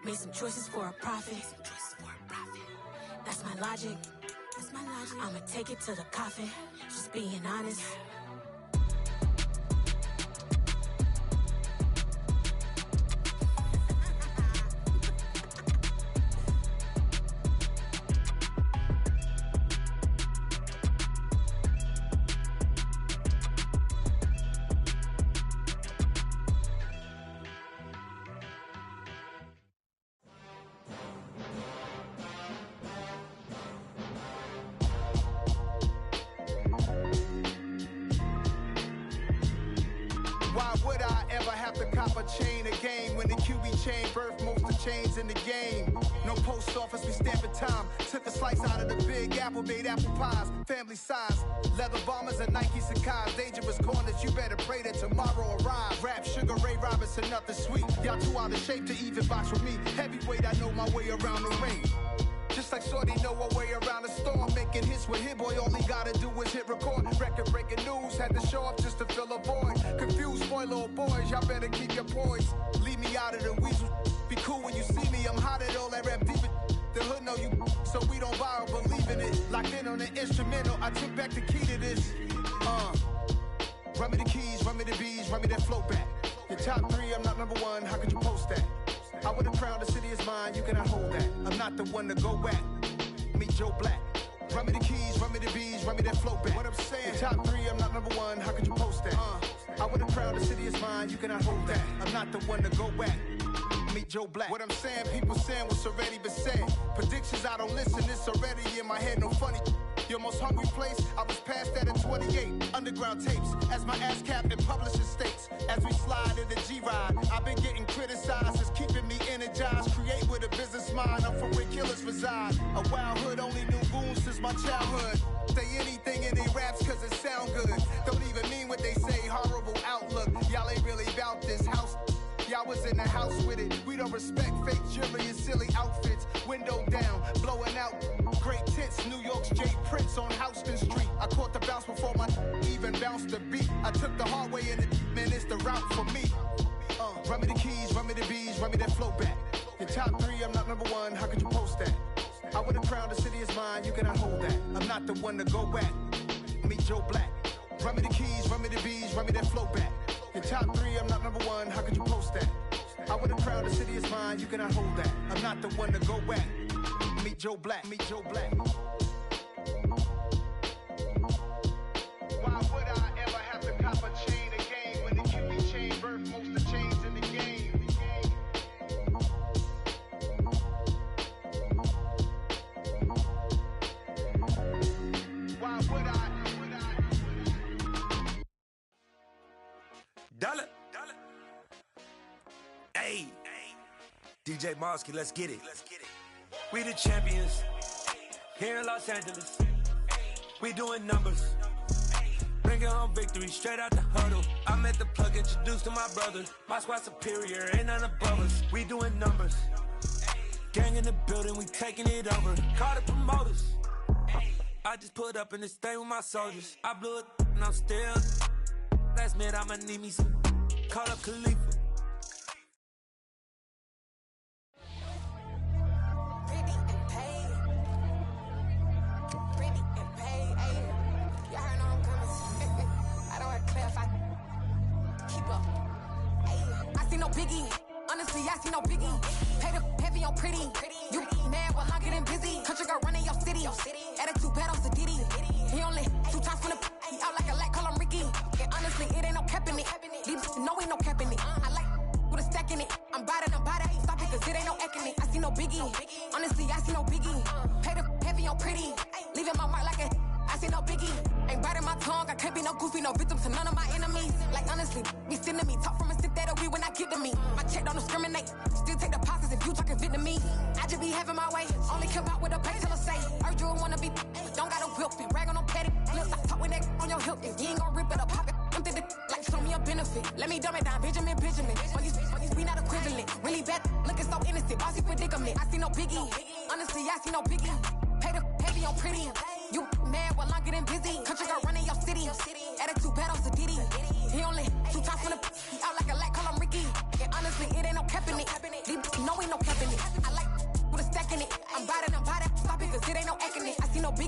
Made some choices for a profit. That's my logic. I'ma take it to the coffin. Just being honest. Why would I ever have to cop a chain again when the QB chain birthed most of the chains in the game? No post office, we stamping time. Took a slice out of the big apple, made apple pies, family size. Leather bombers and Nike Sacai's. Dangerous corners, you better pray that tomorrow arrives. Rap, Sugar Ray Robinson, nothing sweet. Y'all too out of shape to even box with me. Heavyweight, I know my way around the ring. Just like Shorty know her way around the storm. Making hits with Hit Boy, all he gotta do is hit record. Record breaking news, had to show up just to fill a void. Confused boy, little boys, y'all better keep your poise. Leave me out of the weasel. Be cool when you see me, I'm hot at all that rap deep. The hood know you, so we don't borrow, believe in it. Locked in on the instrumental, I took back the key to this. Run me the keys, run me the bees, run me that flow back. Your top three, I'm not number one, how could you post that? I would have crowned the city is mine, you cannot hold that. I'm not the one to go back. Meet Joe Black. Run me the keys, run me the bees, run me that flow back. What I'm saying, top three, I'm not number one, how could you post that? I would have crowned the city is mine, you cannot hold that. I'm not the one to go back. Meet Joe Black. What I'm saying, people saying what's already been said. Predictions, I don't listen, it's already in my head, no funny. Your most hungry place, I was past that at 28. Underground tapes, as my ass captain publishing states. As we slide in the G-Ride, I've been getting criticized, it's keeping me energized. Create with a business mind, I'm from where killers reside. A wild hood, only knew goons since my childhood. Say anything in they raps cause it sound good. Don't even mean what they say, horrible outlook. Y'all ain't really about this house. Y'all was in the house with it. We don't respect fake jewelry and silly outfits. Window down, blowing out great tits. New York's J. Prince on Houston Street. I caught the bounce before my even bounced the beat. I took the hard way in it, man, it's the route for me. Run me the keys, run me the bees, run me that flow back. Your top three, I'm not number one, how could you post that? I would have crowned the city is mine, you cannot hold that. I'm not the one to go back. Meet Joe Black. Run me the keys, run me the bees, run me that flow back. Your top three, I'm not number one, how could you post that? I would have crowned the city is mine, you cannot hold that. I'm not the one to go back. Meet Joe Black, meet Joe Black. Why would I ever have to cop a chain again when the QB chain birthed most of the chains in the game? Why would I? Dollar. Hey, DJ Mosky, let's get it. We the champions here in Los Angeles. We doing numbers. Bringing home victory straight out the huddle. I met the plug, introduced to my brothers. My squad superior, ain't none above us. We doing numbers. Gang in the building, we taking it over. Call the promoters. I just put up in this thing with my soldiers. I blew it and I'm still. Last minute I'ma need me some. Call up Khalifa. Biggie, honestly, I see no biggie. Pay the heavy on pretty. You mad while I'm getting busy. Country girl running your city. Attitude bad on Sadiddy. He only 2 times from the he out like a lack, call him Ricky. And honestly, it ain't no cap in it. These know ain't no cap in it. I like with a stack in it. I'm bad, stop it, cause it ain't no eck in it. I see no biggie. Honestly, I see no biggie. Pay the heavy on pretty. Leaving my mark like a I see no biggie. Ain't biting my tongue, I can't be no goofy, no victim to none of my enemies. Like honestly, be sending me talk from a stick that'll be when I get to me. My check don't discriminate, still take deposits if you talking Vietnamese. I just be having my way, only come out with a pay till I say. Urge you wanna be, don't got a whip, and brag on no petty. Lips like talk with that on your hip, if you ain't gon' rip it or pop it. Empty the like show me a benefit. Let me dumb it down, Benjamin. All these we not equivalent. Really bad, looking so innocent, bossy predicament. I see no biggie, honestly, I see no biggie. Pay the heavy on pretty. You mad while I'm getting busy. Country girl running your city. Attitude bad on Sadiddy. He only 2 times from the he out like a lack, call him Ricky. And honestly, it ain't no cap in it. These know ain't no cap in it.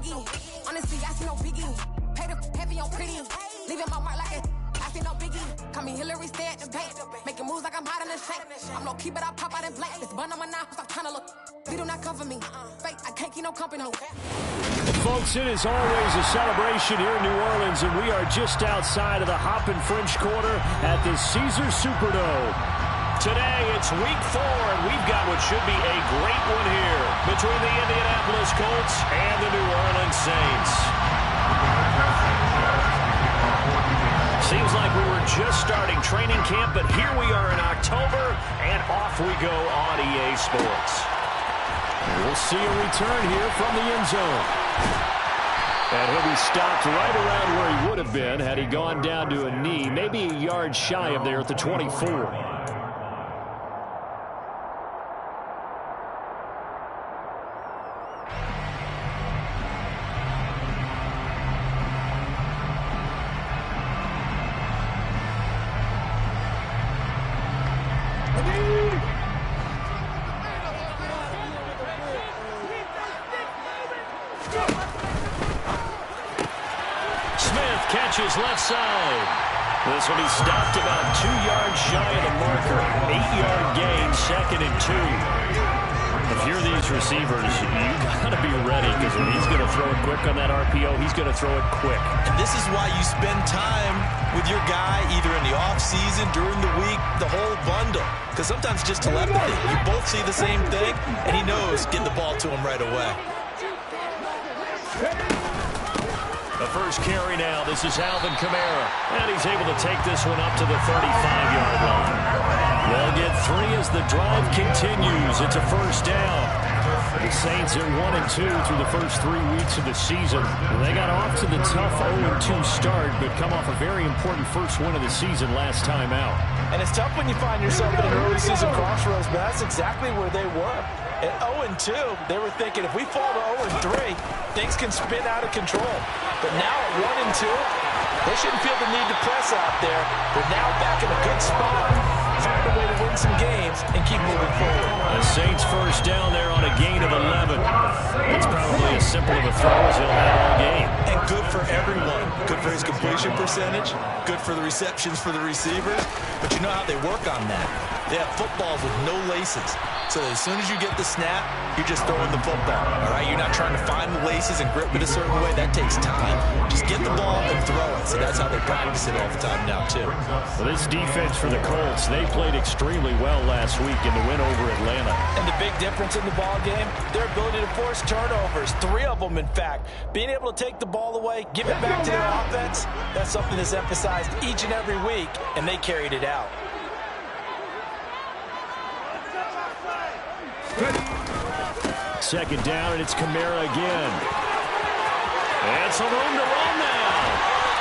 biggie. Honestly, I see no biggie. Pay the heavy on pretty. Leaving my mark like a I see no biggie. Call me Hillary, stay at the bank. Making moves like I'm hot in the shank. I'm low key, but I pop out in blank. This bun on my knife, stop trying to look. They do not cover me. Fake, I can't keep no company. Folks, it is always a celebration here in New Orleans, and we are just outside of the Hoppin' French Quarter at the Caesars Superdome. Today, it's week 4, and we've got what should be a great one here between the Indianapolis Colts and the New Orleans Saints. Seems like we were just starting training camp, but here we are in October, and off we go on EA Sports. We'll see a return here from the end zone. And he'll be stopped right around where he would have been had he gone down to a knee, maybe a yard shy of there at the 24. Catches left side. This will be stopped about 2 yards shy of the marker. 8-yard gain, 2nd and 2. If you're these receivers, you got to be ready, because when he's going to throw it quick on that RPO, he's going to throw it quick. And this is why you spend time with your guy either in the offseason, during the week, the whole bundle. Because sometimes just telepathy. You both see the same thing, and he knows get the ball to him right away. The first carry now. This is Alvin Kamara. And he's able to take this one up to the 35-yard line. They'll get 3 as the drive continues. It's a first down. The Saints are 1-2 through the first 3 weeks of the season. They got off to the tough 0-2 start, but come off a very important first win of the season last time out. And it's tough when you find yourself in an early season crossroads, but that's exactly where they were. At 0-2, they were thinking if we fall to 0-3, things can spin out of control. But now at 1-2, they shouldn't feel the need to press out there. They're now back in a good spot, find a way to win some games, and keep moving forward. The Saints first down there on a gain of 11. It's probably as simple of a throw as he'll have all game. And good for everyone. Good for his completion percentage. Good for the receptions for the receivers. But you know how they work on that. They have footballs with no laces. So as soon as you get the snap, you're just throwing the football. All right, you're not trying to find the laces and grip it a certain way. That takes time. Just get the ball and throw it. So that's how they practice it all the time now, too. Well, this defense for the Colts, they played extremely well last week in the win over Atlanta. And the big difference in the ball game, their ability to force turnovers. 3 of them, in fact. Being able to take the ball away, give it back to their offense, that's something that's emphasized each and every week, and they carried it out. Second down, and it's Kamara again. And some room to run now.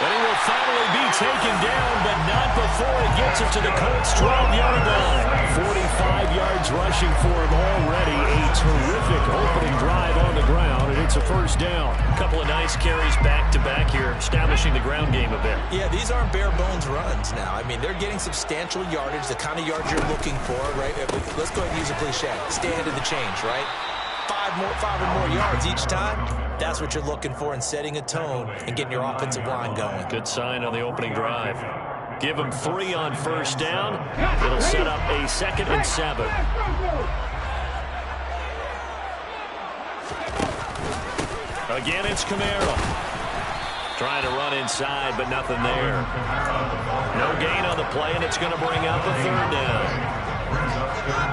And he will finally be taken down, but not before he gets it to the Colts' 12-yard line. 45 yards rushing for him already. A terrific opening drive on the ground, and it's a first down. A couple of nice carries back-to-back here, establishing the ground game a bit. Yeah, these aren't bare-bones runs now. I mean, they're getting substantial yardage, the kind of yards you're looking for, right? Let's go ahead and use a cliche. Stand in the change, right? 5 or more yards each time. That's what you're looking for in setting a tone and getting your offensive line going. Good sign on the opening drive. Give them 3 on first down. It'll set up a 2nd and 7. Again, it's Kamara. Trying to run inside, but nothing there. No gain on the play, and it's going to bring up a 3rd down.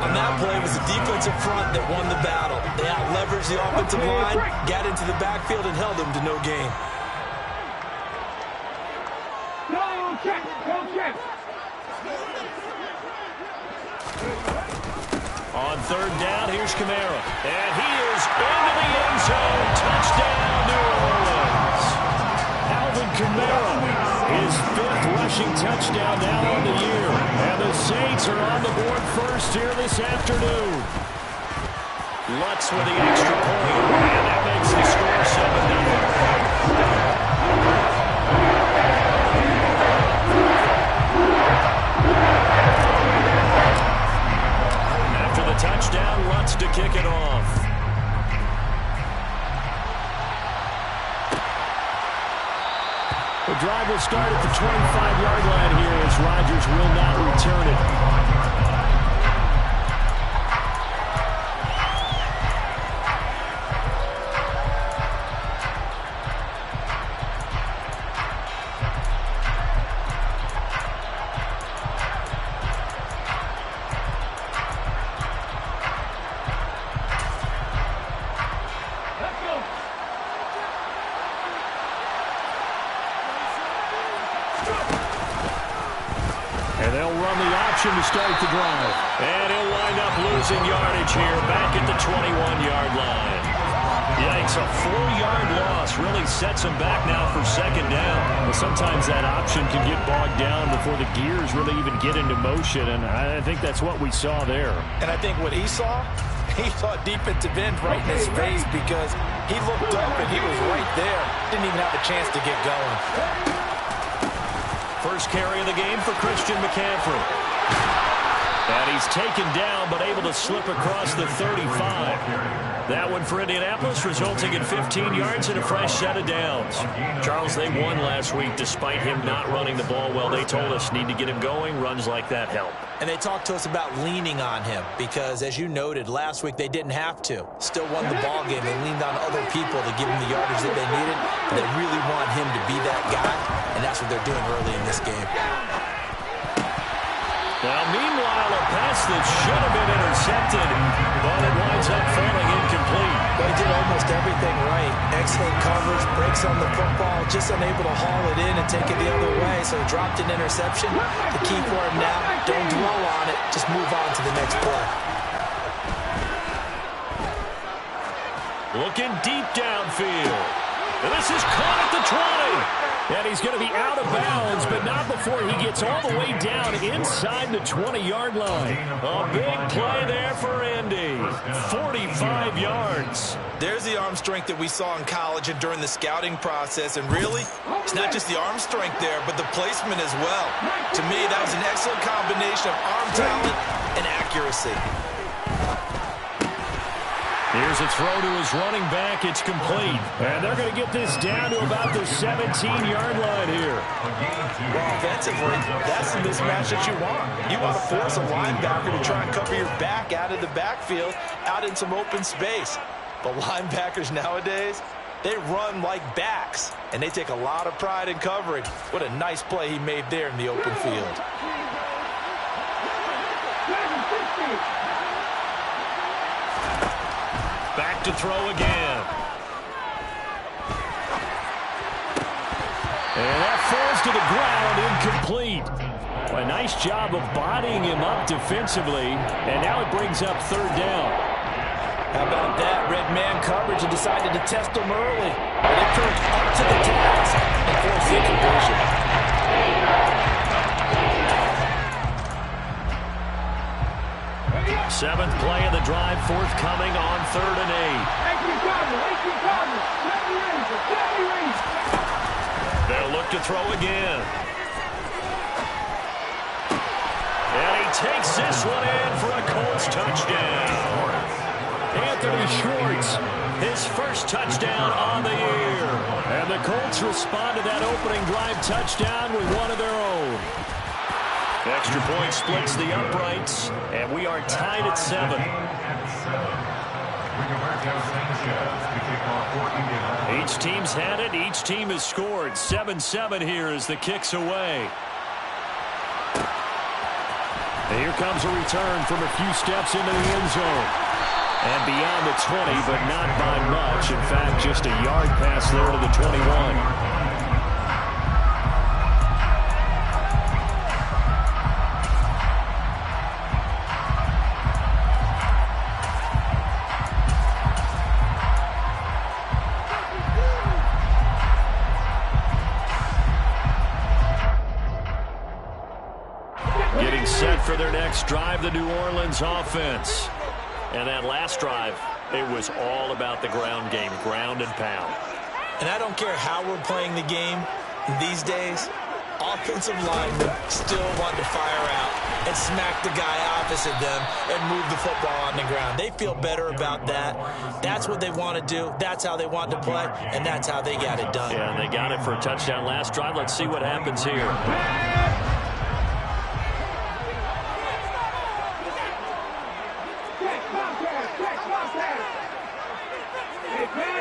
On that play, it was the defensive front that won the battle. They out-leveraged the offensive line, got into the backfield, and held them to no gain. On 3rd down, here's Kamara. And he is into the end zone. Touchdown, New Orleans. Alvin Kamara, his 5th rushing touchdown now on the year. And the Saints are on the board first here this afternoon. Lutz with the extra point. And that makes the score 7-0. After the touchdown, Lutz to kick it off. drive will start at the 25-yard line here as Rodgers will not return it. And they'll run the option to start the drive. And he'll wind up losing yardage here back at the 21-yard line. Yikes, a 4-yard loss really sets him back now for second down. Well, sometimes that option can get bogged down before the gears really even get into motion, and I think that's what we saw there. And I think what he saw defensive end right in his face because he looked up and he was right there. Didn't even have a chance to get going. First carry of the game for Christian McCaffrey. And he's taken down, but able to slip across the 35. That one for Indianapolis, resulting in 15 yards and a fresh set of downs. Charles, they won last week despite him not running the ball well. They told us need to get him going. Runs like that help. And they talked to us about leaning on him because, as you noted, last week they didn't have to. Still won the ball game. They leaned on other people to give him the yardage that they needed. But they really want him to be that guy, and that's what they're doing early in this game. Now, meanwhile, a pass that should have been intercepted, but it winds up falling incomplete. Well, he did almost everything right. Excellent coverage, breaks on the football, just unable to haul it in and take it the other way. So he dropped an interception. The key for him now, don't dwell on it. Just move on to the next play. Looking deep downfield. And this is caught at the 20. And he's going to be out of bounds, but not before he gets all the way down inside the 20-yard line. A big play there for Indy. 45 yards. There's the arm strength that we saw in college and during the scouting process. And really, it's not just the arm strength there, but the placement as well. To me, that was an excellent combination of arm talent and accuracy. Here's a throw to his running back. It's complete. And they're going to get this down to about the 17-yard line here. Well, offensively, that's the mismatch that you want. You want to force a linebacker to try and cover your back out of the backfield, out in some open space. But linebackers nowadays, they run like backs, and they take a lot of pride in covering. What a nice play he made there in the open field. Back to throw again. And that falls to the ground, incomplete. A nice job of bodying him up defensively, and now it brings up third down. How about that? Red man coverage and decided to test him early. And it proved up to the task and forced the incompletion. Seventh play of the drive, forthcoming on 3rd and 8. They'll look to throw again. And he takes this one in for a Colts touchdown. Anthony Schwartz, his first touchdown on the year. And the Colts respond to that opening drive touchdown with one of their own. Extra point splits the uprights, and we are tied at 7. Each team's had it. Each team has scored. 7-7 here as the kick's away. And here comes a return from a few steps into the end zone. And beyond the 20, but not by much. In fact, just a yard pass there to the 21. Getting set for their next drive, the New Orleans offense. And that last drive, it was all about the ground game, ground and pound. And I don't care how we're playing the game these days, offensive linemen still want to fire out and smack the guy opposite them and move the football on the ground. They feel better about that. That's what they want to do. That's how they want to play, and that's how they got it done. Yeah, they got it for a touchdown last drive. Let's see what happens here.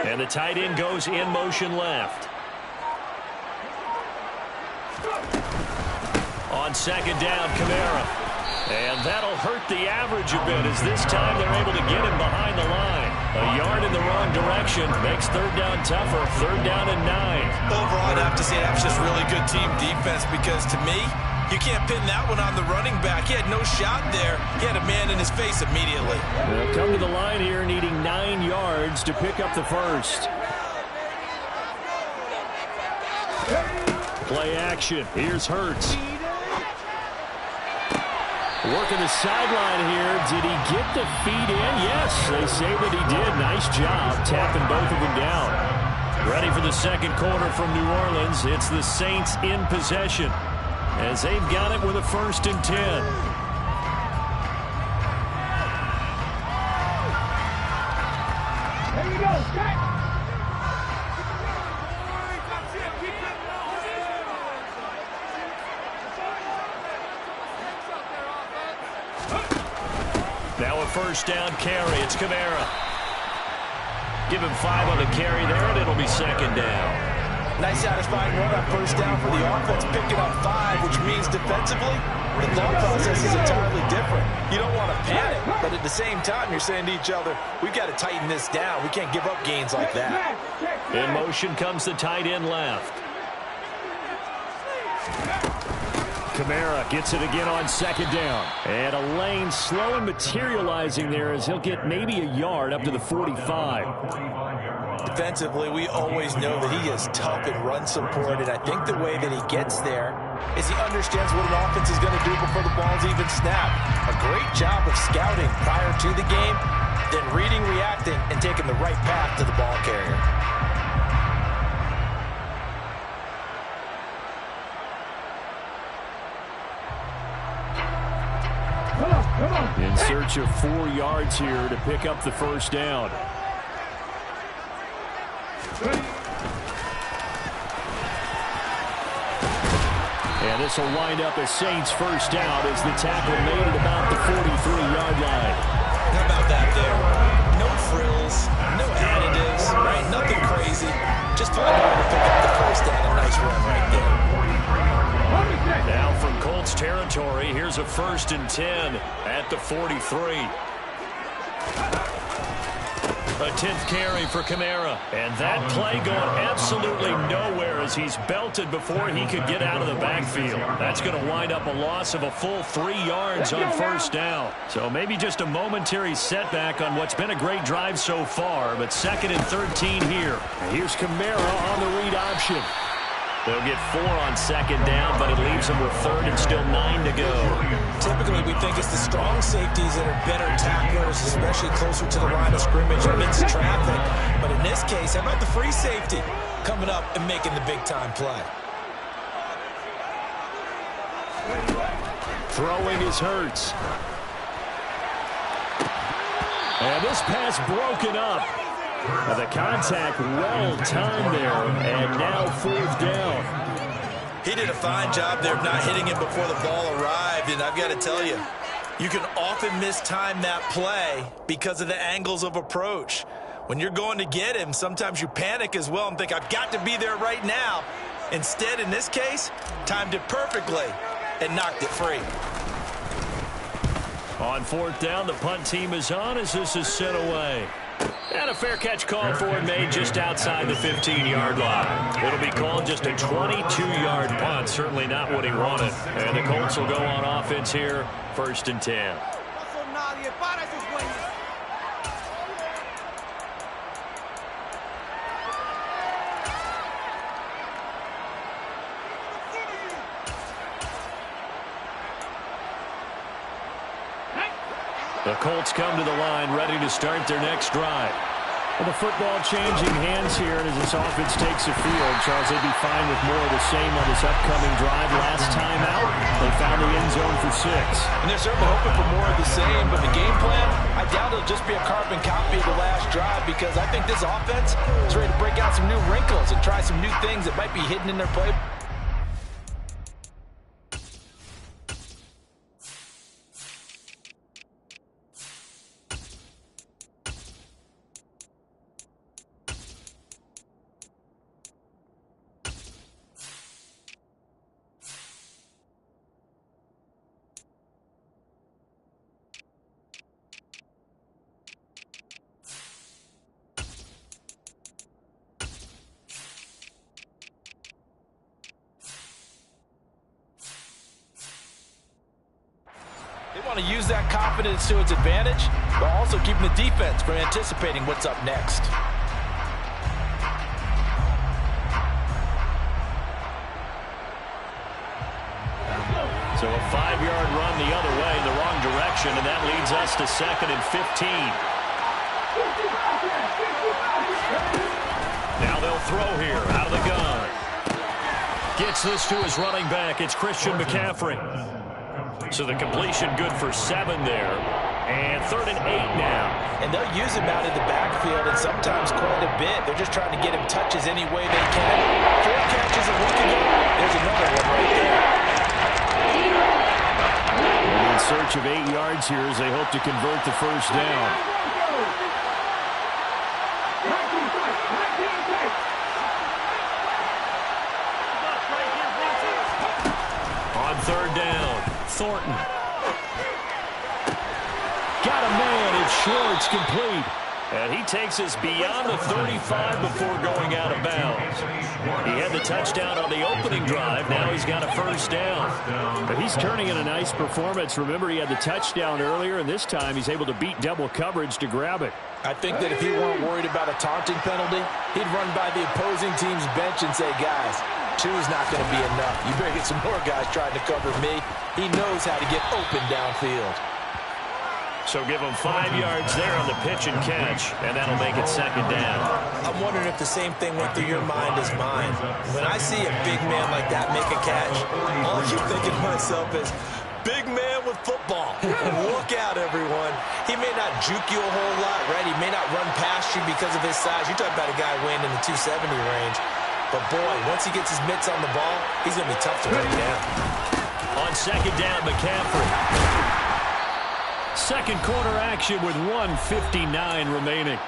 And the tight end goes in motion left. On second down, Kamara. And that'll hurt the average a bit as this time they're able to get him behind the line. A yard in the wrong direction makes third down tougher. Third down and 9. Overall, I'd have to say that's just really good team defense because to me, you can't pin that one on the running back. He had no shot there. He had a man in his face immediately. They'll come to the line here needing 9 yards to pick up the first. Play action. Here's Hurts. Working the sideline here. Did he get the feet in? Yes, they say that he did. Nice job tapping both of them down. Ready for the second quarter from New Orleans. It's the Saints in possession as they've got it with a 1st and 10. There you go, Jack. Now a first down carry. It's Kamara. Give him 5 on the carry there, and it'll be second down. Nice satisfying run on first down for the offense, picking up 5, which means defensively, the thought process is entirely different. You don't want to panic, but at the same time, you're saying to each other, we've got to tighten this down. We can't give up gains like that. In motion comes the tight end left. Kamara gets it again on second down. And a lane slow and materializing there as he'll get maybe a yard up to the 45. Defensively, we always know that he is tough in run support, and I think the way that he gets there is he understands what an offense is going to do before the ball's even snapped. A great job of scouting prior to the game, then reading, reacting, and taking the right path to the ball carrier. In search of 4 yards here to pick up the first down. And this will wind up a Saints first down as the tackle made at about the 43-yard line. How about that there? No frills, no additives, right? Nothing crazy. Just find a way to pick up the first down. A nice run right there. Now from Colts territory, here's a 1st and 10 at the 43. A 10th carry for Kamara. And that play going absolutely nowhere as he's belted before he could get out of the backfield. That's going to wind up a loss of a full 3 yards on first down. So maybe just a momentary setback on what's been a great drive so far, but 2nd and 13 here. Here's Kamara on the read option. They'll get 4 on second down, but it leaves them with 3rd and still 9 to go. Typically, we think it's the strong safeties that are better tacklers, especially closer to the line of scrimmage amidst traffic. But in this case, how about the free safety coming up and making the big-time play? Throwing is Hurts. And this pass broken up. The contact well timed there, and now 4th down. He did a fine job there of not hitting him before the ball arrived, and I've got to tell you, you can often mistime that play because of the angles of approach. When you're going to get him, sometimes you panic as well and think, I've got to be there right now. Instead, in this case, timed it perfectly and knocked it free. On 4th down, the punt team is on as this is sent away. And a fair catch called for and made just outside the 15-yard line. It'll be called just a 22-yard punt. Certainly not what he wanted. And the Colts will go on offense here, 1st and 10. The Colts come to the line ready to start their next drive. Well, the football changing hands here, and as this offense takes the field, Charles, they'd be fine with more of the same on this upcoming drive. Last time out, they found the end zone for 6. And they're certainly hoping for more of the same, but the game plan, I doubt it'll just be a carbon copy of the last drive, because I think this offense is ready to break out some new wrinkles and try some new things that might be hidden in their play. They want to use that confidence to its advantage, while also keeping the defense from anticipating what's up next. So a 5-yard run the other way in the wrong direction, and that leads us to 2nd and 15. Now they'll throw here out of the gun. Gets this to his running back. It's Christian McCaffrey. So the completion good for 7 there. And 3rd and 8 now. And they'll use him out in the backfield, and sometimes quite a bit. They're just trying to get him touches any way they can. 4 catches a week ago. There's another one right there. And in search of 8 yards here as they hope to convert the first down. On 3rd down, Thornton. Got a man, it's short, it's complete. And he takes us beyond the 35 before going out of bounds. He had the touchdown on the opening drive. Now he's got a first down. But he's turning in a nice performance. Remember, he had the touchdown earlier, and this time he's able to beat double coverage to grab it. I think that if he weren't worried about a taunting penalty, he'd run by the opposing team's bench and say, guys, 2 is not going to be enough. You better get some more guys trying to cover me. He knows how to get open downfield. So give him 5 yards there on the pitch and catch, and that'll make it 2nd down. I'm wondering if the same thing went through your mind as mine. When I see a big man like that make a catch, all I keep thinking to myself is, big man with football. Look out, everyone. He may not juke you a whole lot, right? He may not run past you because of his size. You're talking about a guy weighing in the 270 range. But, boy, once he gets his mitts on the ball, he's going to be tough to break down. On 2nd down, McCaffrey. Second quarter action with 1:59 remaining.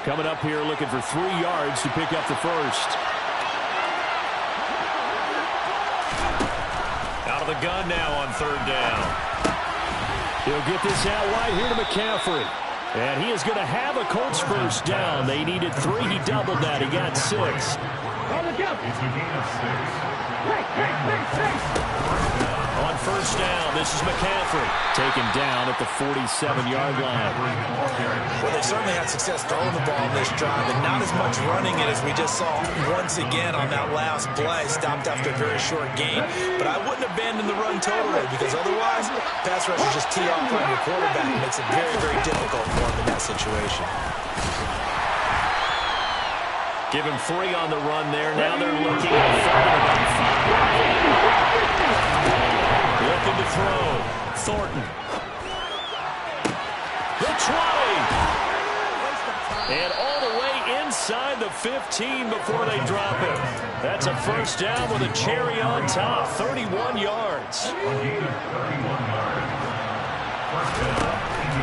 Coming up here looking for 3 yards to pick up the first. Out of the gun now on 3rd down. He'll get this out wide here to McCaffrey. And he is going to have a Colts first down. They needed 3. He doubled that. He got 6. On 1st down, this is McCaffrey. Taken down at the 47-yard line. Well, they certainly had success throwing the ball in this drive, and not as much running it as we just saw once again on that last play. Stopped after a very short gain. But I wouldn't abandon the run totally, because otherwise, pass rushers just tee off on your quarterback. It makes it very, very difficult for him in that situation. Give him 3 on the run there. Now they're looking at 5. Looking to throw. Thornton. The 20. And all the way inside the 15 before they drop it. That's a first down with a cherry on top. 31 yards.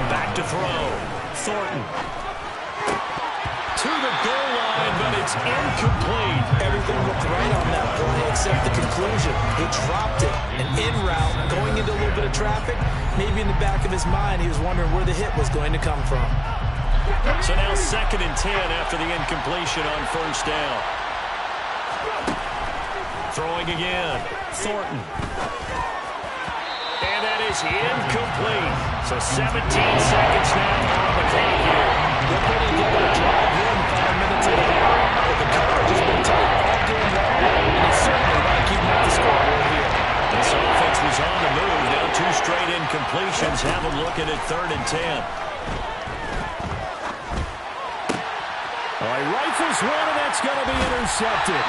Back to throw. Thornton. To the goal line, but it's incomplete. Everything looked right on that play except the conclusion. He dropped it. An in route, going into a little bit of traffic. Maybe in the back of his mind, he was wondering where the hit was going to come from. So now 2nd and 10 after the incompletion on first down. Throwing again. Thornton. And that is incomplete. So 17 seconds now on the clock here. They're putting together a drive here in the final minutes of the half. But the coverage has been tight all game long, and it's certainly not keeping up the scoreboard here. This offense was on the move. Now 2 straight incompletions have them looking at 3rd and 10. All right, rifles one, and that's going to be intercepted.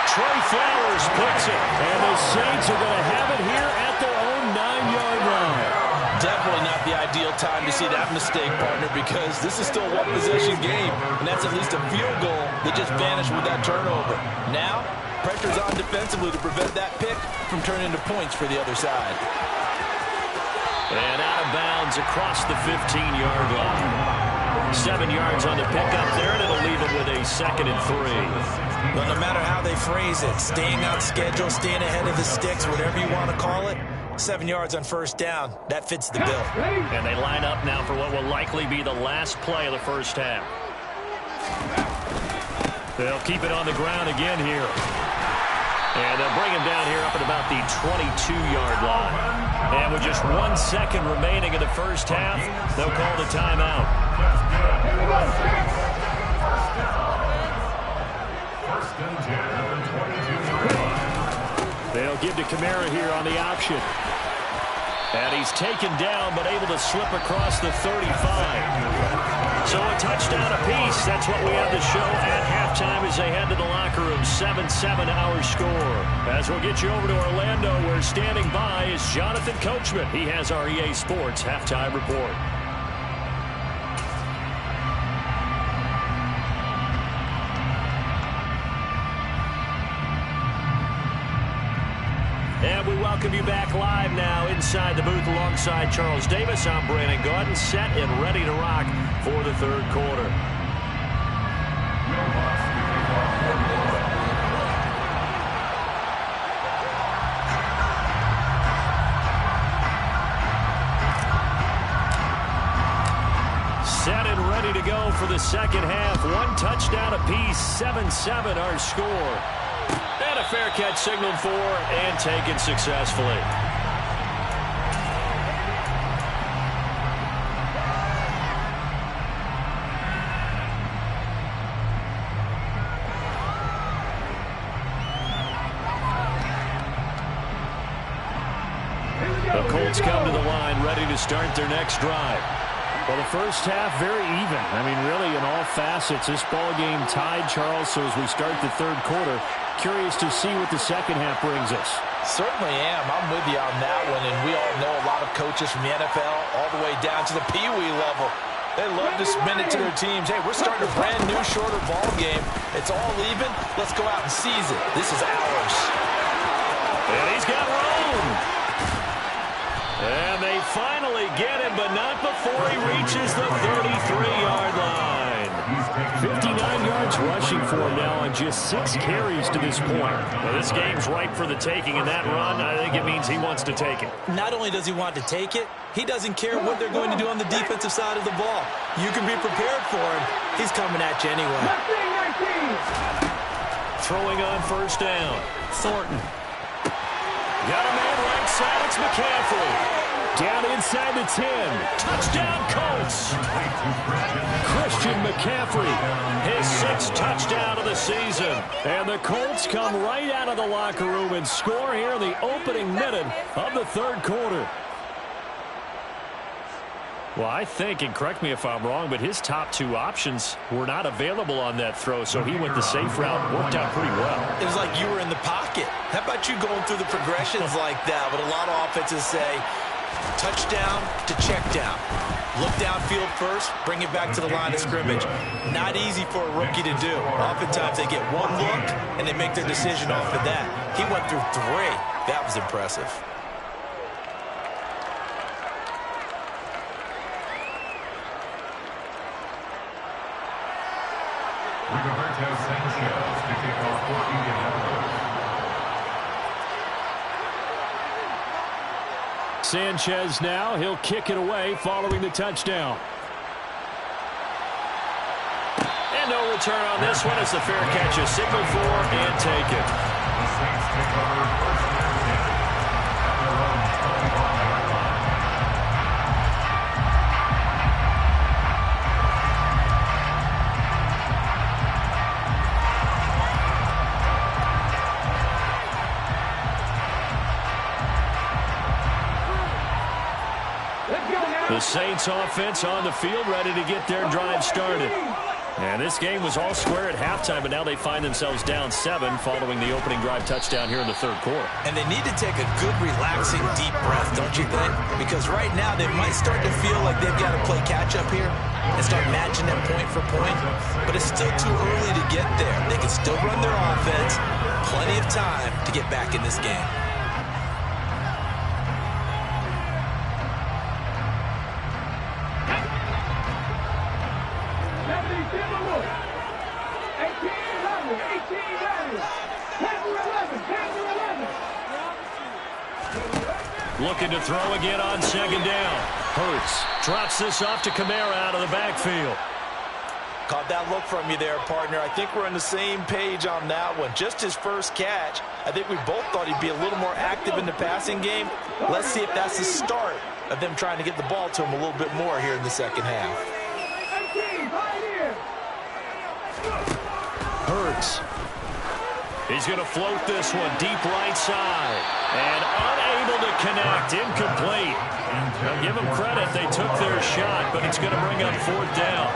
Trey Flowers puts it. And the Saints are going to have it here at their own 9-yard line. Definitely not the ideal time to see that mistake, partner, because this is still a one-possession game, and that's at least a field goal that just vanished with that turnover. Now, pressure's on defensively to prevent that pick from turning into points for the other side. And out of bounds across the 15-yard line. 7 yards on the pickup there, and it'll leave them with a 2nd and 3. But no matter how they phrase it, staying on schedule, staying ahead of the sticks, whatever you want to call it, 7 yards on 1st down, that fits the bill. And they line up now for what will likely be the last play of the first half. They'll keep it on the ground again here. And they'll bring him down here up at about the 22-yard line. And with just 1 second remaining in the first half, they'll call the timeout. They'll give to Kamara here on the option. And he's taken down, but able to slip across the 35. So a touchdown apiece. That's what we have to show at halftime as they head to the locker room. 7-7 our score. As we'll get you over to Orlando, where standing by is Jonathan Coachman. He has our EA Sports halftime report. And we welcome you back live now inside the booth alongside Charles Davis. I'm Brandon Gaudin, set and ready to rock for the 3rd quarter. Set and ready to go for the 2nd half. 1 touchdown apiece, 7-7 our score. And a fair catch signaled for and taken successfully. The Colts come to the line, ready to start their next drive. Well, the first half, very even. I mean, really, in all facets, this ball game tied, Charles. So as we start the 3rd quarter, curious to see what the 2nd half brings us. Certainly am. I'm with you on that one, and we all know a lot of coaches from the NFL all the way down to the Pee-wee level. They love to spin it to their teams. Hey, we're starting a brand new, shorter ball game. It's all even. Let's go out and seize it. This is ours. And he's got room. And they finally get him, but not before he reaches the 33-yard line. 59 yards rushing for him now on just 6 carries to this point. Well, this game's ripe for the taking, and that run, I think it means he wants to take it. Not only does he want to take it, he doesn't care what they're going to do on the defensive side of the ball. You can be prepared for him. He's coming at you anyway. Throwing on 1st down. Thornton. Got a man right side. It's McCaffrey. Down inside the 10. Touchdown, Colts. Christian McCaffrey. His 6th touchdown of the season. And the Colts come right out of the locker room and score here in the opening minute of the 3rd quarter. Well, I think, and correct me if I'm wrong, but his top 2 options were not available on that throw, so he went the safe route. Worked out pretty well. It was like you were in the pocket. How about you going through the progressions like that? But a lot of offenses say touchdown to check down. Look downfield first, bring it back to the line of scrimmage. Not easy for a rookie to do. Oftentimes they get one look, and they make their decision off of that. He went through 3. That was impressive. Sanchez now, he'll kick it away following the touchdown. And no return on this one as the fair catch is signaled for and taken. The Saints offense on the field, ready to get their drive started. And this game was all square at halftime, but now they find themselves down 7 following the opening drive touchdown here in the third quarter. And they need to take a good, relaxing, deep breath, don't you think? Because right now they might start to feel like they've got to play catch-up here and start matching them point for point. But it's still too early to get there. They can still run their offense. Plenty of time to get back in this game. Looking to throw again on second down. Hurts drops this off to Kamara out of the backfield. Caught that look from you there, partner. I think we're on the same page on that one. Just his first catch. I think we both thought he'd be a little more active in the passing game. Let's see if that's the start of them trying to get the ball to him a little bit more here in the second half. Hurts. He's going to float this one deep right side. And unable to connect. Incomplete. Now give them credit. They took their shot, but it's going to bring up fourth down.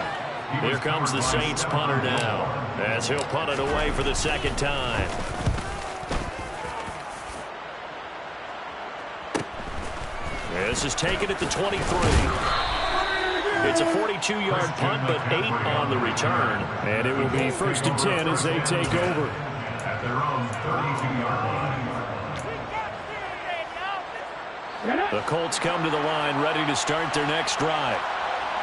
Here comes the Saints punter now, as he'll punt it away for the second time. This is taken at the 23. It's a 42-yard punt, but 8 on the return. And it will be 1st and 10 as they take over. At their own 32-yard line. The Colts come to the line, ready to start their next drive.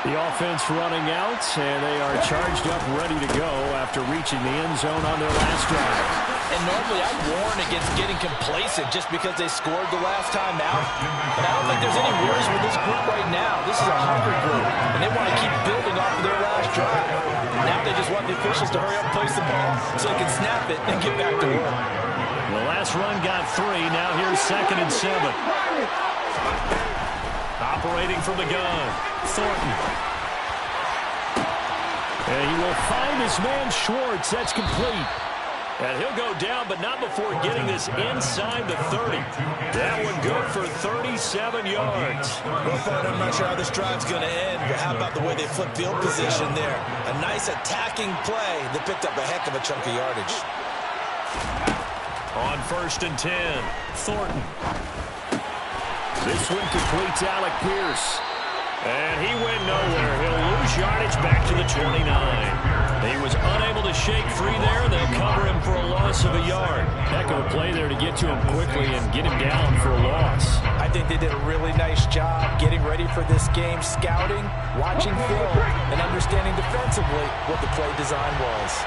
The offense running out, and they are charged up, ready to go after reaching the end zone on their last drive. And normally I warn against getting complacent just because they scored the last time out. But I don't think there's any worries with this group right now. This is a hungry group, and they want to keep building off of their last drive. Now they just want the officials to hurry up and place the ball so they can snap it and get back to work. The last run got 3. Now here's 2nd and 7. Operating from the gun, Thornton. And he will find his man Schwartz. That's complete. And he'll go down, but not before getting this inside the 30. That one good for 37 yards. Well, Fred, I'm not sure how this drive's going to end, but how about the way they flip field position there? A nice attacking play that picked up a heck of a chunk of yardage. On 1st and 10, Thornton. This one completes Alec Pierce. And he went nowhere. He'll lose yardage back to the 29. He was unable to shake free there, and they'll cover him for a loss of a yard. Heck of a play there to get to him quickly and get him down for a loss. I think they did a really nice job getting ready for this game, scouting, watching film, and understanding defensively what the play design was.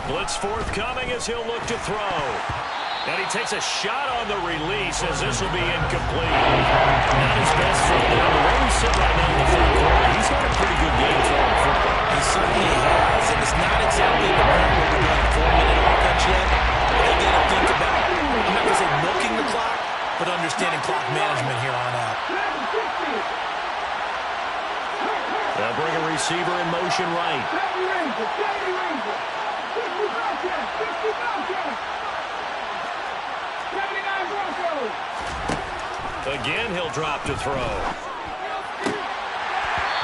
Blitz forthcoming as he'll look to throw. And he takes a shot on the release as this will be incomplete. Not his best throw down. The way we sit right now in the third quarter, he's had a pretty good game throwing football. He certainly has, and it's not exactly the point where we're going 4-minute offense yet. They got to think about, I'm not going to say milking the clock, but understanding clock management here on out. They'll bring a receiver in motion right. Again, he'll drop to throw.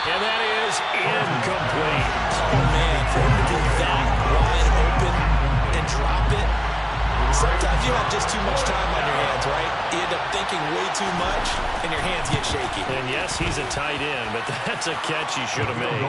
And that is incomplete. Oh, man, for him to be that wide open and drop it, sometimes you have just too much time on your hands, right? You end up thinking way too much, and your hands get shaky. And yes, he's a tight end, but that's a catch he should have made.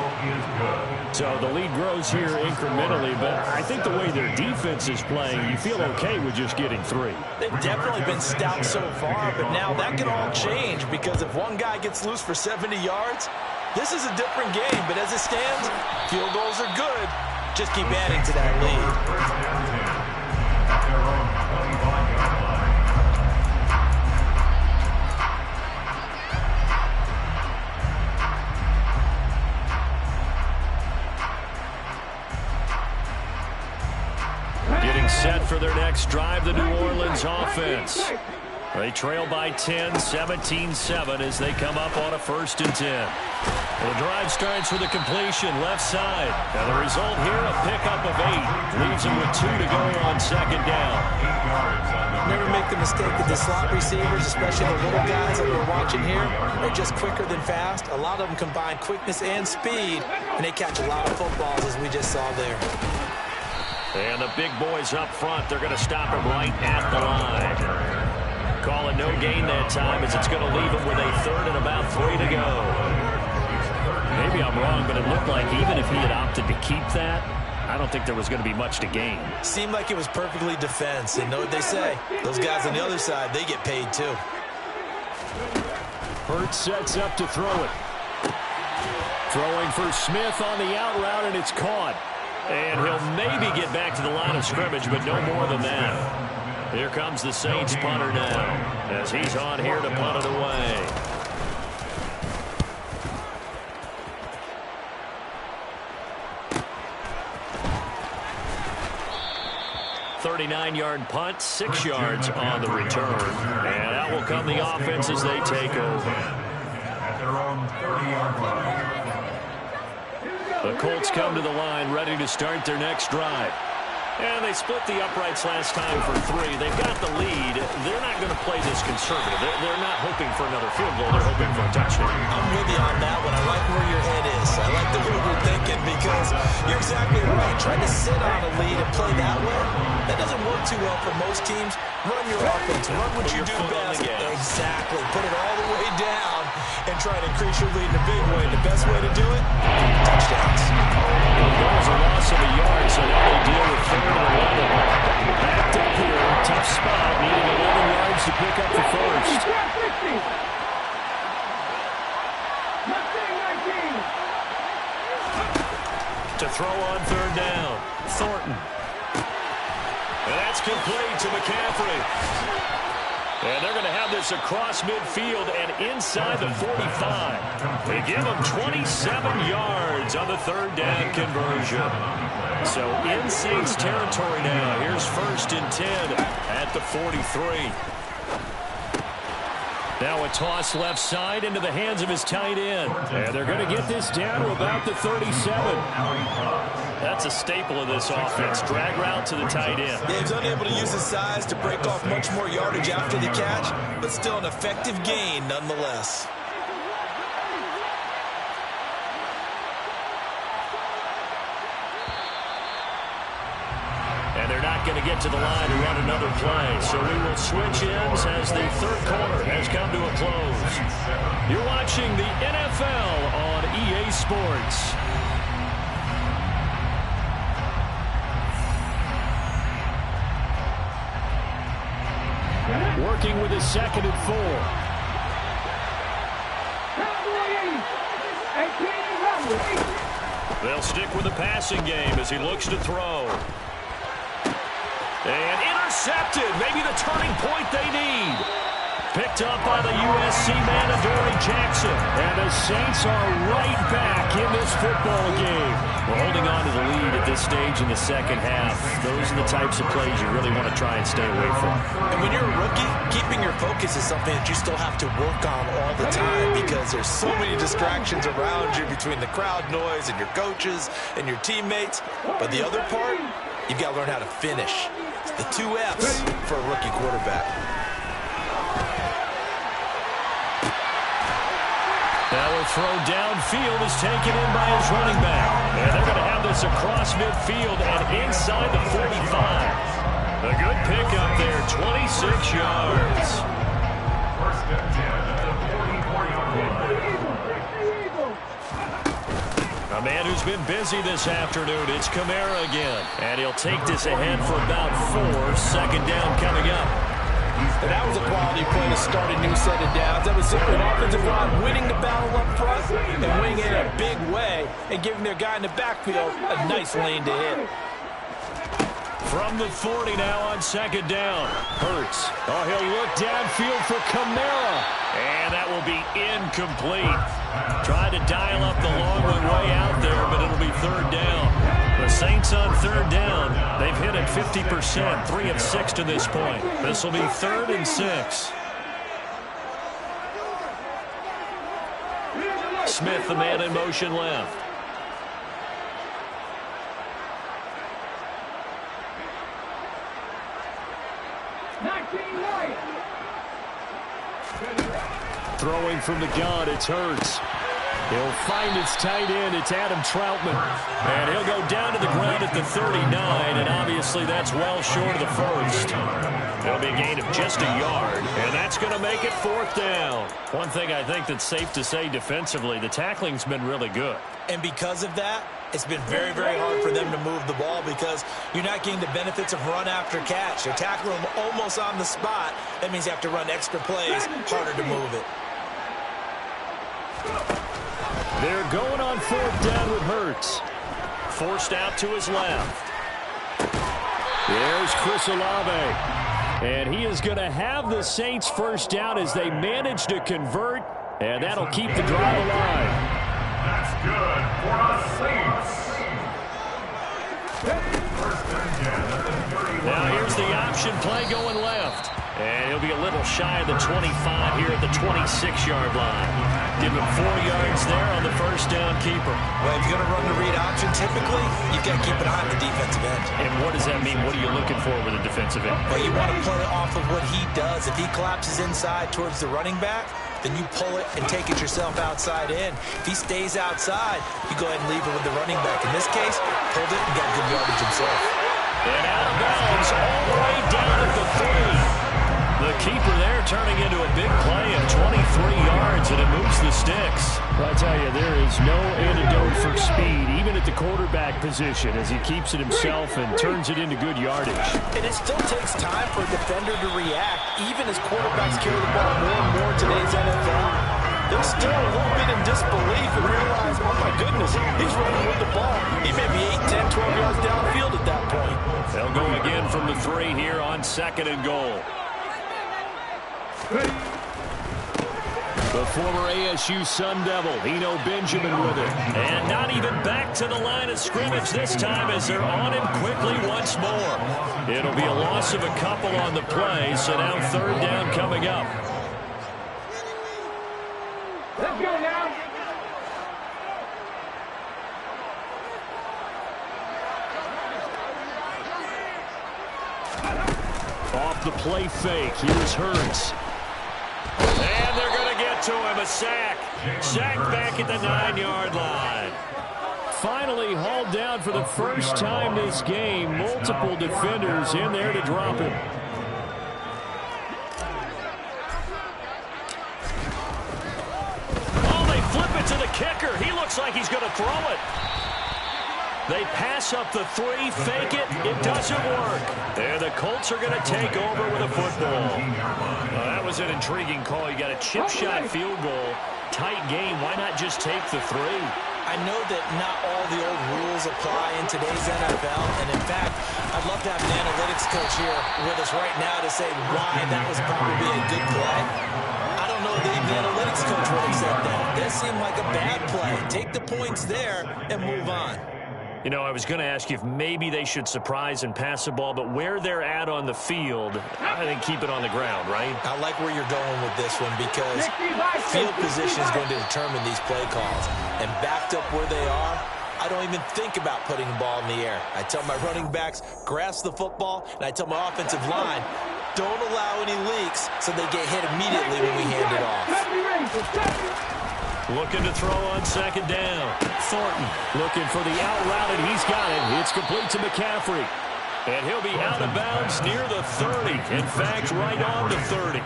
So the lead grows here incrementally, but I think the way their defense is playing, you feel okay with just getting 3. They've definitely been stout so far, but now that can all change because if one guy gets loose for 70 yards, this is a different game. But as it stands, field goals are good. Just keep adding to that lead. Getting set for their next drive, the New Orleans offense. They trail by 10, 17-7 as they come up on a 1st and 10. The drive starts with a completion left side. And the result here, a pickup of 8. Leaves him with 2 to go on second down. Never make the mistake that the slot receivers, especially the little guys that we're watching here, are just quicker than fast. A lot of them combine quickness and speed, and they catch a lot of footballs, as we just saw there. And the big boys up front, they're going to stop him right at the line. Calling no gain that time as it's going to leave him with a 3rd and about 3 to go. Maybe I'm wrong, but it looked like even if he had opted to keep that, I don't think there was going to be much to gain. Seemed like it was perfectly defense. And know what they say? Those guys on the other side, they get paid too. Hurts sets up to throw it. Throwing for Smith on the out route, and it's caught. And he'll maybe get back to the line of scrimmage, but no more than that. Here comes the Saints punter now, as he's on here to punt it away. 39-yard punt, 6 yards on the return. And out will come the offense as they take over. At their own 30-yard line. The Colts come to the line ready to start their next drive. And they split the uprights last time for 3. They've got the lead. They're not going to play this conservative. They're not hoping for another field goal. They're hoping for a touchdown. I'm with you on that one. I like where your head is. I like the way you're thinking because you're exactly right. Trying to sit on a lead and play that way, that doesn't work too well for most teams. Run your offense. Run what you do best. Exactly. Put it all the way down and try to increase your lead in a big way. The best way to do it, touchdowns. There was a loss of a yard, so now they deal with 3rd and 11. Backed up here, tough spot, needing 11 yards to pick up the first. To throw on 3rd down, Thornton. And that's complete to McCaffrey. And they're going to have this across midfield and inside the 45. They give them 27 yards on the 3rd down conversion. So in Saints territory now. Here's 1st and 10 at the 43. Now a toss left side into the hands of his tight end. And they're going to get this down to about the 37. That's a staple of this offense. Drag route to the tight end. Yeah, he's unable to use his size to break off much more yardage after the catch, but still an effective gain nonetheless. And they're not going to get to the line to run another play. So we will switch ends as the 3rd quarter has come to a close. You're watching the NFL on EA Sports. Working with a 2nd and 4. They'll stick with the passing game as he looks to throw. And intercepted. Maybe the turning point they need. Picked up by the USC man, Adoree Jackson. And the Saints are right back in this football game. We're holding on to the lead at this stage in the 2nd half. Those are the types of plays you really want to try and stay away from. And when you're a rookie, keeping your focus is something that you still have to work on all the time because there's so many distractions around you between the crowd noise and your coaches and your teammates. But the other part, you've got to learn how to finish. The 2 F's for a rookie quarterback. Now a throw downfield is taken in by his running back. And they're going to have this across midfield and inside the 45. A good pickup there, 26 yards. 1st and 10 at the 44-yard line. A man who's been busy this afternoon, it's Kamara again. And he'll take this ahead for about 4. 2nd down coming up. And that was a quality play to start a new set of downs. That was simply an offensive line winning the battle up front and winning it in a big way and giving their guy in the backfield a nice lane to hit. From the 40 now on 2nd down. Hurts. Oh, he'll look downfield for Kamara. And that will be incomplete. Tried to dial up the long one way out there, but it'll be 3rd down. The Saints on 3rd down. They've hit it 50%, 3 of 6 to this point. This will be 3rd and 6. Smith, the man in motion left. Throwing from the gun, it's Hurts. He'll find his tight end. It's Adam Troutman. And he'll go down to the ground at the 39, and obviously that's well short of the first. It'll be a gain of just a yard, and that's going to make it 4th down. One thing I think that's safe to say defensively, the tackling's been really good. And because of that, it's been very, very hard for them to move the ball because you're not getting the benefits of run after catch. You're tackling them almost on the spot. That means you have to run extra plays, harder to move it. They're going on 4th down with Hurts. Forced out to his left. There's Chris Olave. And he is going to have the Saints first down as they manage to convert. And that'll keep the drive alive. That's good for the Saints. Now here's the option play going left. And he'll be a little shy of the 25 here at the 26-yard line. Give him 4 yards there on the first down keeper. Well, if you're going to run the read option, typically, you've got to keep an eye on the defensive end. And what does that mean? What are you looking for with a defensive end? Well, you want to play off of what he does. If he collapses inside towards the running back, then you pull it and take it yourself outside in. If he stays outside, you go ahead and leave it with the running back. In this case, pulled it and got good yardage himself. And out of bounds all the way down at the 3. The keeper there turning into a big play of 23 yards, and it moves the sticks. Well, I tell you, there is no antidote for speed, even at the quarterback position, as he keeps it himself and turns it into good yardage. And it still takes time for a defender to react, even as quarterbacks carry the ball more and more in today's NFL. They're still a little bit in disbelief and realize, oh my goodness, he's running with the ball. He may be 8, 10, 12 yards downfield at that point. They'll go again from the 3 here on 2nd and goal. The former ASU Sun Devil, Eno Benjamin with it. And not even back to the line of scrimmage this time as they're on him quickly once more. It'll be a loss of a couple on the play, so now 3rd down coming up. Let's go now. Off the play fake, here's Hurts. And they're going to get to him, a sack. Sack back at the 9-yard line. Finally hauled down for the first time this game. Multiple defenders in there to drop him. Oh, they flip it to the kicker. He looks like he's going to throw it. They pass up the 3, fake it. It doesn't work. And the Colts are going to take over with a football. That was an intriguing call. You got a chip shot field goal. Tight game. Why not just take the 3? I know that not all the old rules apply in today's NFL. And in fact, I'd love to have an analytics coach here with us right now to say why that was probably a good play. I don't know that even the analytics coach would have said that. That seemed like a bad play. Take the points there and move on. You know, I was going to ask you if maybe they should surprise and pass the ball, but where they're at on the field, I think keep it on the ground, right? I like where you're going with this one because field position is going to determine these play calls. And backed up where they are, I don't even think about putting the ball in the air. I tell my running backs, grasp the football, and I tell my offensive line, don't allow any leaks so they get hit immediately when we hand it off. Looking to throw on 2nd down. Thornton looking for the out route, and he's got it. It's complete to McCaffrey. And he'll be out of bounds near the 30. In fact, right on the 30.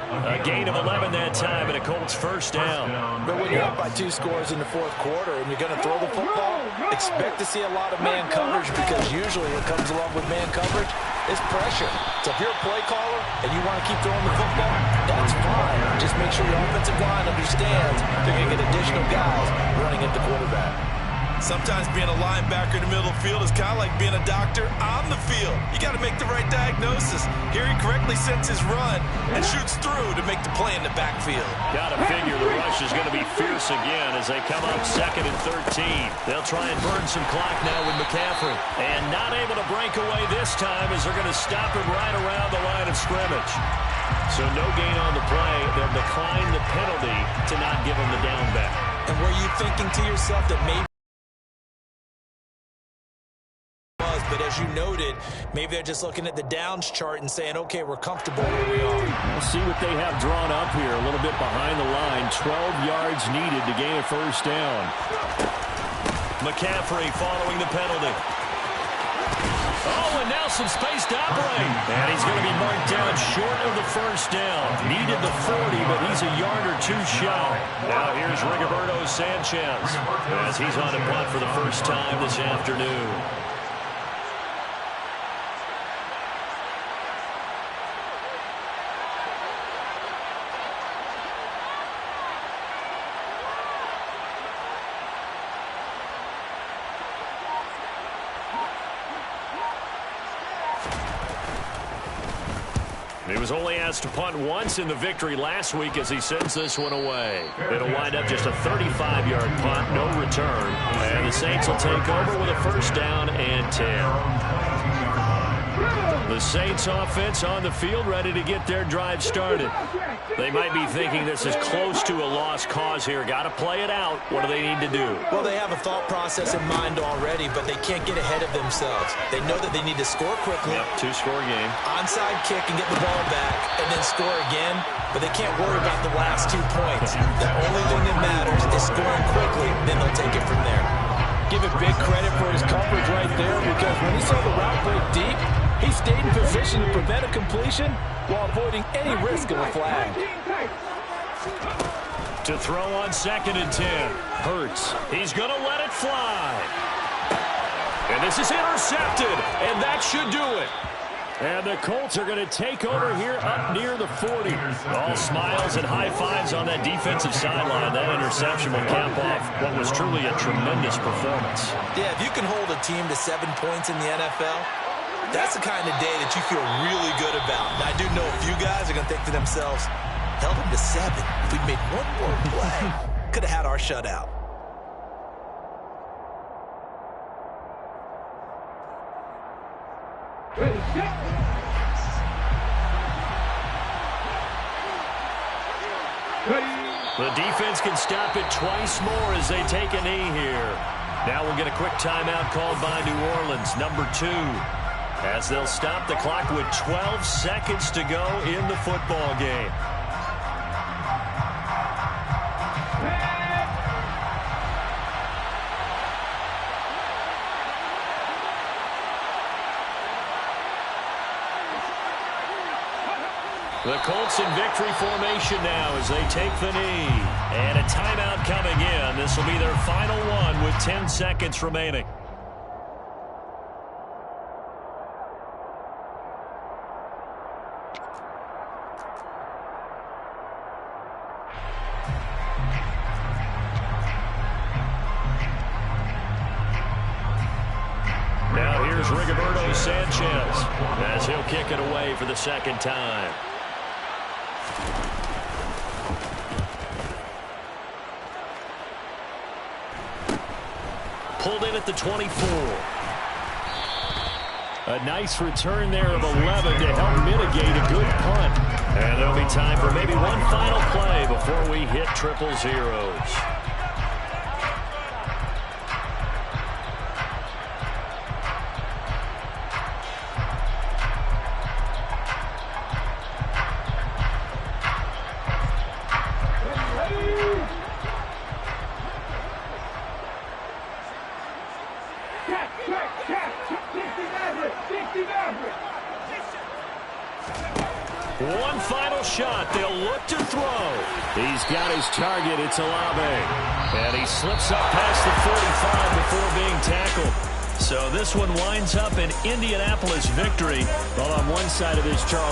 A gain of 11 that time, and a Colts first down. But when you're up by 2 scores in the 4th quarter and you're going to throw the football, expect to see a lot of man coverage because usually what comes along with man coverage is pressure. So if you're a play caller and you want to keep throwing the football, that's fine. Just make sure your offensive line understands they're going to get additional guys running at the quarterback. Sometimes being a linebacker in the middle of the field is kind of like being a doctor on the field. You got to make the right diagnosis. Here he correctly sets his run and shoots through to make the play in the backfield. Got to figure the rush is going to be fierce again as they come up 2nd and 13. They'll try and burn some clock now with McCaffrey. And not able to break away this time as they're going to stop him right around the line of scrimmage. So no gain on the play. They'll decline the penalty to not give him the down back. And were you thinking to yourself that maybe but as you noted, maybe they're just looking at the downs chart and saying, okay, we're comfortable where we are. We'll see what they have drawn up here. A little bit behind the line. 12 yards needed to gain a first down. McCaffrey following the penalty. Oh, and now some space to operate. And he's going to be marked down short of the first down. Needed the 40, but he's a yard or two shy. Now here's Rigoberto Sanchez as he's on a punt for the first time this afternoon. He was only asked to punt once in the victory last week as he sends this one away. It'll wind up just a 35-yard punt, no return. And the Saints will take over with a first down and 10. The Saints offense on the field ready to get their drive started. They might be thinking this is close to a lost cause here. Got to play it out. What do they need to do? Well, they have a thought process in mind already, but they can't get ahead of themselves. They know that they need to score quickly. Yep, two-score game. Onside kick and get the ball back and then score again, but they can't worry about the last 2 points. The only thing that matters is scoring quickly, then they'll take it from there. Give it big credit for his coverage right there, because when he saw the route break deep, he stayed in position to prevent a completion while avoiding any risk of a flag. To throw on 2nd and 10. Hurts. He's going to let it fly. And this is intercepted, and that should do it. And the Colts are going to take over here up near the 40. All smiles and high fives on that defensive sideline. That interception will cap off what was truly a tremendous performance. Yeah, if you can hold a team to 7 points in the NFL, that's the kind of day that you feel really good about. And I do know a few guys are going to think to themselves, held them to 7. If we made one more play, could have had our shutout. The defense can stop it twice more as they take a knee here. Now we'll get a quick timeout called by New Orleans, number 2. As they'll stop the clock with 12 seconds to go in the football game. The Colts in victory formation now as they take the knee. And a timeout coming in. This will be their final one with 10 seconds remaining. Now here's Rigoberto Sanchez as he'll kick it away for the second time. Pulled in at the 24. A nice return there of 11 to help mitigate a good punt. And there'll be time for maybe one final play before we hit triple zeros. One final shot. They'll look to throw. He's got his target. It's Olave. And he slips up past the 45 before being tackled. So this one winds up an Indianapolis victory. Well, on one side of this, Charles.